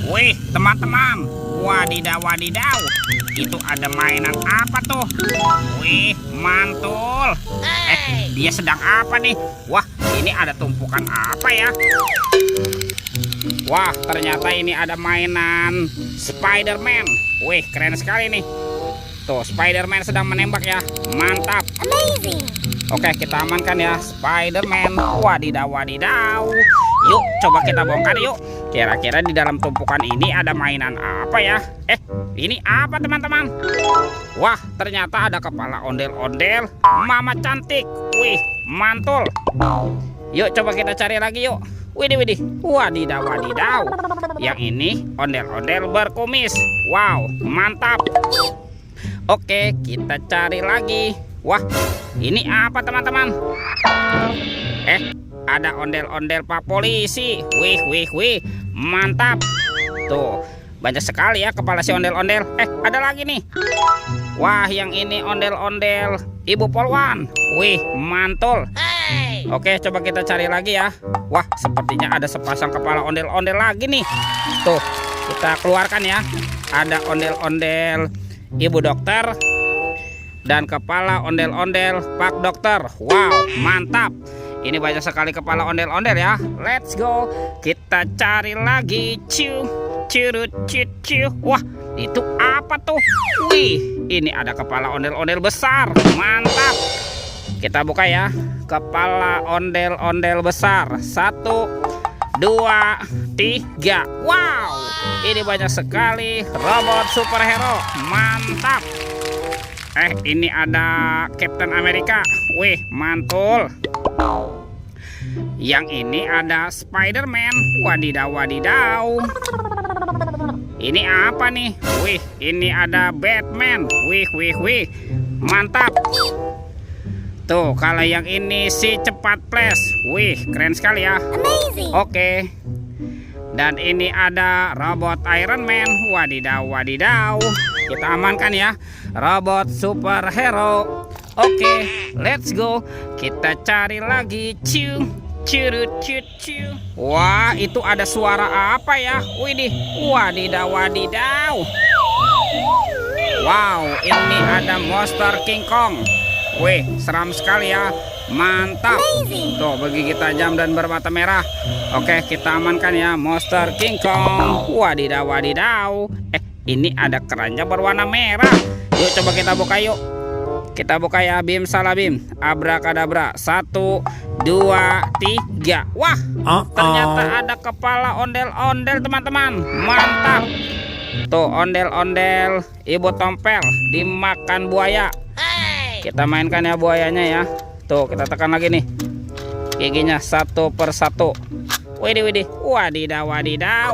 Wih, teman-teman. Wadidaw, wadidaw. Itu ada mainan apa tuh? Wih, mantul. Dia sedang apa nih? Wah, ini ada tumpukan apa ya? Wah, ternyata ini ada mainan Spider-Man. Wih, keren sekali nih. Tuh, Spider-Man sedang menembak ya. Mantap. Amazing. Oke, kita amankan ya Spider-Man. Wadidaw, wadidaw. Yuk, coba kita bongkar yuk. Kira-kira di dalam tumpukan ini ada mainan apa ya? Ini apa teman-teman? Wah, ternyata ada kepala ondel-ondel Mama cantik. Wih, mantul. Yuk, coba kita cari lagi yuk. Widih, widih. Wadidaw, wadidaw. Yang ini ondel-ondel berkumis. Wow, mantap. Oke, kita cari lagi. Wah, ini apa teman-teman? Ada ondel-ondel Pak Polisi. Wih, wih, wih. Mantap. Tuh, banyak sekali ya kepala si ondel-ondel. Ada lagi nih. Wah, yang ini ondel-ondel Ibu Polwan. Wih, mantul. Oke, coba kita cari lagi ya. Wah, sepertinya ada sepasang kepala ondel-ondel lagi nih. Tuh, kita keluarkan ya. Ada ondel-ondel Ibu Dokter dan kepala ondel-ondel Pak Dokter. Wow, mantap. Ini banyak sekali kepala ondel-ondel ya. Let's go. Kita cari lagi. Curut, cucu. Wah, itu apa tuh? Wih, ini ada kepala ondel-ondel besar. Mantap. Kita buka ya. Kepala ondel-ondel besar. 1, 2, 3. Wow, ini banyak sekali robot superhero. Mantap. Ini ada Captain America. Wih, mantul. Yang ini ada Spider-Man. Wadidaw, wadidaw. Ini apa nih? Wih, ini ada Batman. Wih, wih, wih. Mantap. Tuh, kalau yang ini si cepat flash. Wih, keren sekali ya. Amazing. Oke. Dan ini ada robot Iron Man. Wadidaw, wadidaw. Kita amankan ya robot superhero. Oke, let's go. Kita cari lagi. Curut, cucu. Wah, itu ada suara apa ya? Widih, wadidaw, wadidaw. Wow, ini ada monster King Kong. Wih, seram sekali ya. Mantap. Tuh, bergigi tajam dan bermata merah. Oke, kita amankan ya monster King Kong. Wadidaw, wadidaw. Ini ada keranjang berwarna merah. Yuk, coba kita buka yuk. Kita buka ya. Bim salabim, abrakadabra. 1, 2, 3. Wah, ternyata ada kepala ondel-ondel teman-teman. Mantap. Tuh, ondel-ondel Ibu Tompel dimakan buaya. Kita mainkan ya buayanya ya. Tuh, kita tekan lagi nih giginya satu per satu. Widih, widih. Wadidaw, wadidaw.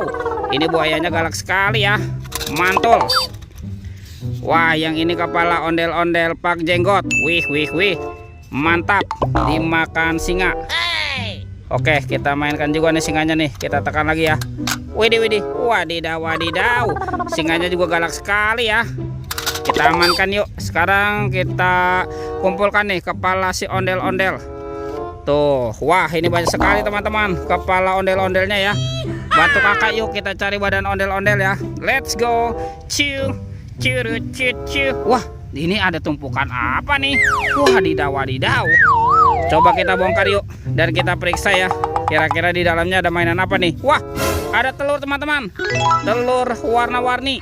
Ini buayanya galak sekali ya. Mantul. Wah, yang ini kepala ondel-ondel Pak Jenggot. Wih, wih, wih. Mantap. Dimakan singa. Oke, kita mainkan juga nih singanya nih. Kita tekan lagi ya. Widih, widih. Wadidaw, wadidaw. Singanya juga galak sekali ya. Kita amankan yuk. Sekarang kita kumpulkan nih kepala si ondel-ondel. Tuh, wah, ini banyak sekali teman-teman kepala ondel-ondelnya ya. Bantu kakak yuk, kita cari badan ondel-ondel ya. Let's go. Curut, cucu. Wah, ini ada tumpukan apa nih? Wadidaw, wadidaw. Coba kita bongkar yuk dan kita periksa ya. Kira-kira di dalamnya ada mainan apa nih? Wah, ada telur teman-teman. Telur warna-warni.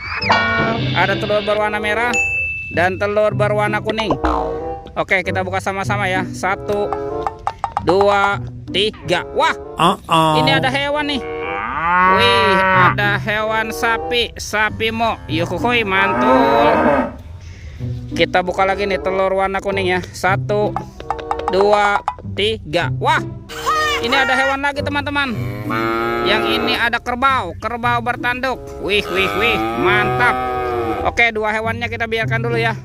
Ada telur berwarna merah dan telur berwarna kuning. Oke, kita buka sama-sama ya. 1, 2, 3. Wah, ini ada hewan nih. Wih, ada hewan sapi. Sapi mo. Yuhuhui, mantul. Kita buka lagi nih telur warna kuning ya. 1, 2, 3. Wah, ini ada hewan lagi teman-teman. Yang ini ada kerbau. Kerbau bertanduk. Wih, wih, wih. Mantap. Oke, dua hewannya kita biarkan dulu ya.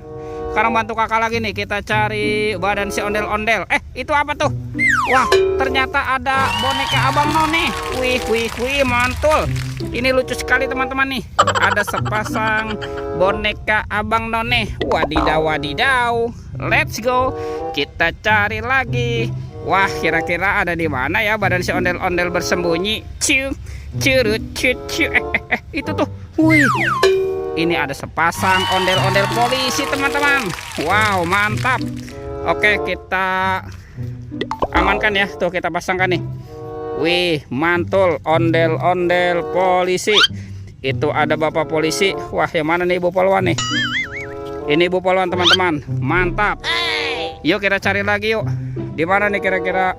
Sekarang bantu kakak lagi nih. Kita cari badan si ondel-ondel. Itu apa tuh? Wah, ternyata ada boneka Abang None. Wih, wih, wih. Mantul. Ini lucu sekali teman-teman nih. Ada sepasang boneka Abang None. Wadidaw, wadidaw. Let's go. Kita cari lagi. Wah, kira-kira ada di mana ya badan si ondel-ondel bersembunyi? curut cucu. Itu tuh. Wih. Ini ada sepasang ondel-ondel polisi, teman-teman. Wow, mantap. Oke, kita amankan ya. Tuh, kita pasangkan nih. Wih, mantul ondel-ondel polisi. Itu ada bapak polisi. Wah, yang mana nih Ibu Polwan nih? Ini Ibu Polwan, teman-teman. Mantap. Yuk kita cari lagi yuk. Di mana nih kira-kira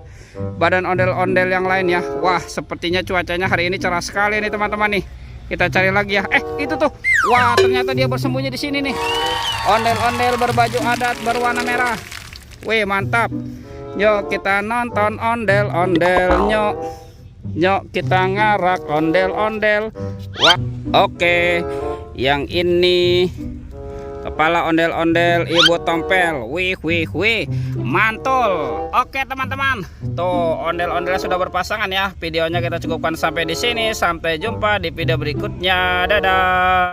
badan ondel-ondel yang lain ya? Wah, sepertinya cuacanya hari ini cerah sekali nih, teman-teman nih. Kita cari lagi ya. Itu tuh. Wah, ternyata dia bersembunyi di sini nih. Ondel-ondel berbaju adat berwarna merah. Wih, mantap. Yuk kita nonton ondel-ondel. Yuk kita ngarak ondel-ondel. Wah, oke. Yang ini kepala ondel-ondel Ibu Tompel. Wih, mantul. Oke, teman-teman. Tuh, ondel-ondel sudah berpasangan ya. Videonya kita cukupkan sampai di sini. Sampai jumpa di video berikutnya. Dadah.